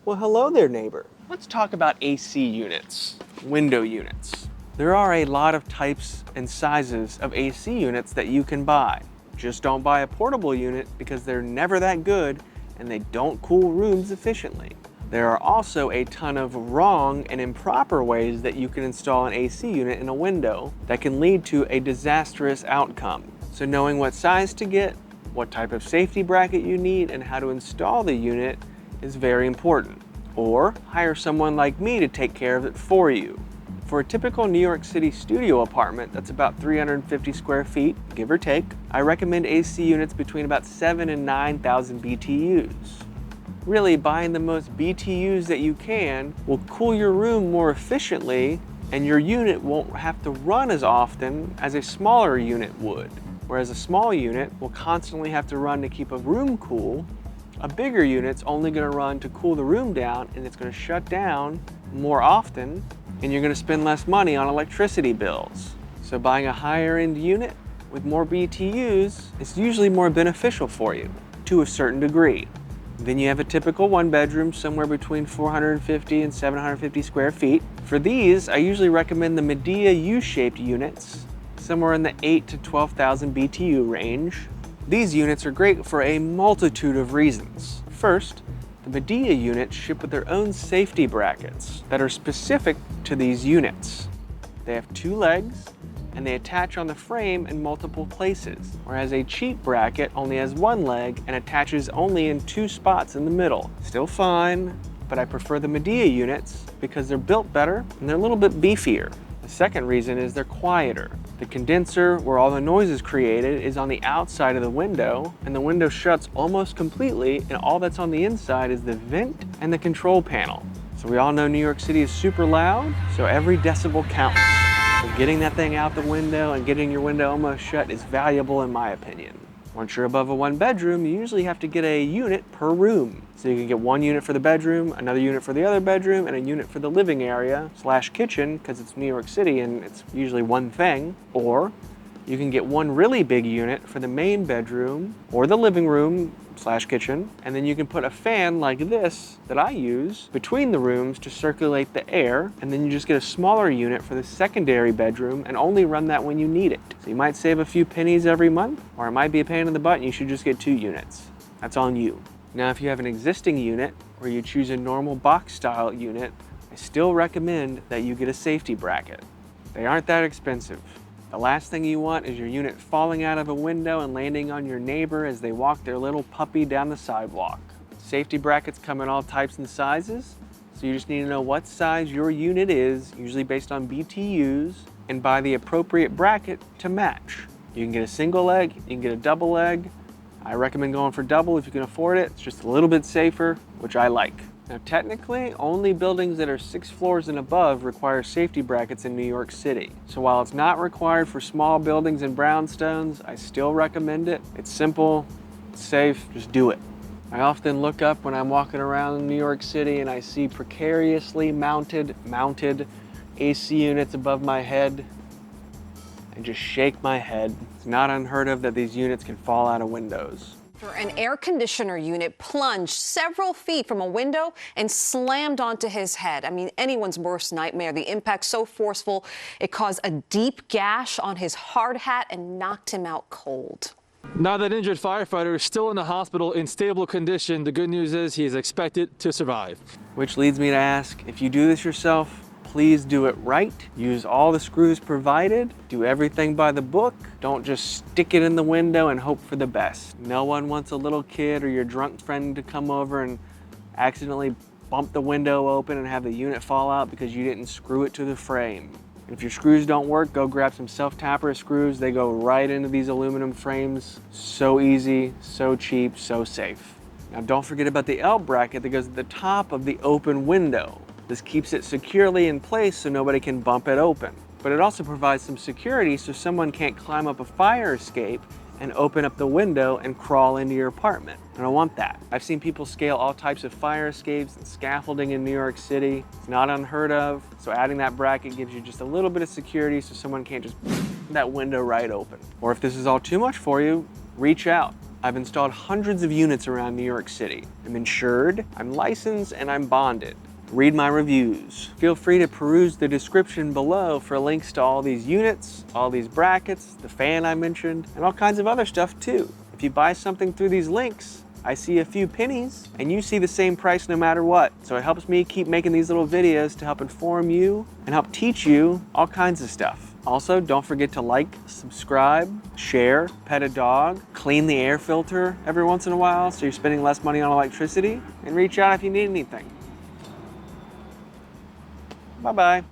Well, hello there, neighbor. Let's talk about AC units, window units. There are a lot of types and sizes of AC units that you can buy. Just don't buy a portable unit because they're never that good and they don't cool rooms efficiently. There are also a ton of wrong and improper ways that you can install an AC unit in a window that can lead to a disastrous outcome. So knowing what size to get, what type of safety bracket you need, and how to install the unit is very important. Or hire someone like me to take care of it for you. For a typical New York City studio apartment that's about 350 square feet, give or take, I recommend AC units between about 7,000 and 9,000 BTUs. Really, buying the most BTUs that you can will cool your room more efficiently, and your unit won't have to run as often as a smaller unit would. Whereas a small unit will constantly have to run to keep a room cool, a bigger unit's only going to run to cool the room down, and it's going to shut down more often, and you're going to spend less money on electricity bills. So buying a higher end unit with more BTUs is usually more beneficial for you, to a certain degree. Then you have a typical one bedroom somewhere between 450 and 750 square feet. For these, I usually recommend the Midea U-Shaped units, somewhere in the 8,000 to 12,000 BTU range. These units are great for a multitude of reasons. First, the Midea units ship with their own safety brackets that are specific to these units. They have 2 legs, and they attach on the frame in multiple places, whereas a cheap bracket only has 1 leg and attaches only in 2 spots in the middle. Still fine, but I prefer the Midea units because they're built better and they're a little bit beefier. The second reason is they're quieter. The condenser, where all the noise is created, is on the outside of the window, and the window shuts almost completely, and all that's on the inside is the vent and the control panel. So we all know New York City is super loud, so every decibel counts. So getting that thing out the window and getting your window almost shut is valuable in my opinion. Once you're above a 1 bedroom, you usually have to get a unit per room. So you can get 1 unit for the bedroom, another unit for the other bedroom, and a unit for the living area / kitchen, because it's New York City and it's usually one thing. Or you can get 1 really big unit for the main bedroom or the living room / kitchen, and then you can put a fan like this that I use between the rooms to circulate the air, and then you just get a smaller unit for the secondary bedroom and only run that when you need it. So you might save a few pennies every month, or it might be a pain in the butt and you should just get 2 units. That's on you. Now, if you have an existing unit or you choose a normal box style unit, I still recommend that you get a safety bracket. They aren't that expensive. The last thing you want is your unit falling out of a window and landing on your neighbor as they walk their little puppy down the sidewalk. Safety brackets come in all types and sizes, so you just need to know what size your unit is, usually based on BTUs, and buy the appropriate bracket to match. You can get a single leg, you can get a double leg. I recommend going for double if you can afford it. It's just a little bit safer, which I like. Now, technically, only buildings that are 6 floors and above require safety brackets in New York City. So while it's not required for small buildings and brownstones, I still recommend it. It's simple, it's safe, just do it. I often look up when I'm walking around New York City and I see precariously mounted AC units above my head. I just shake my head. It's not unheard of that these units can fall out of windows. An air conditioner unit plunged several feet from a window and slammed onto his head. I mean, anyone's worst nightmare. The impact so forceful, it caused a deep gash on his hard hat and knocked him out cold. Now that injured firefighter is still in the hospital in stable condition. The good news is he is expected to survive. Which leads me to ask, if you do this yourself, please do it right. Use all the screws provided. Do everything by the book. Don't just stick it in the window and hope for the best. No one wants a little kid or your drunk friend to come over and accidentally bump the window open and have the unit fall out because you didn't screw it to the frame. If your screws don't work, go grab some self-tapper screws. They go right into these aluminum frames. So easy, so cheap, so safe. Now don't forget about the L bracket that goes at the top of the open window. This keeps it securely in place so nobody can bump it open. But it also provides some security so someone can't climb up a fire escape and open up the window and crawl into your apartment. I don't want that. I've seen people scale all types of fire escapes and scaffolding in New York City. It's not unheard of. So adding that bracket gives you just a little bit of security so someone can't just that window right open. Or if this is all too much for you, reach out. I've installed hundreds of units around New York City. I'm insured, I'm licensed, and I'm bonded. Read my reviews. Feel free to peruse the description below for links to all these units, all these brackets, the fan I mentioned, and all kinds of other stuff too. If you buy something through these links, I see a few pennies, and you see the same price no matter what. So it helps me keep making these little videos to help inform you and help teach you all kinds of stuff. Also, don't forget to like, subscribe, share, pet a dog, clean the air filter every once in a while so you're spending less money on electricity, and reach out if you need anything. Bye-bye.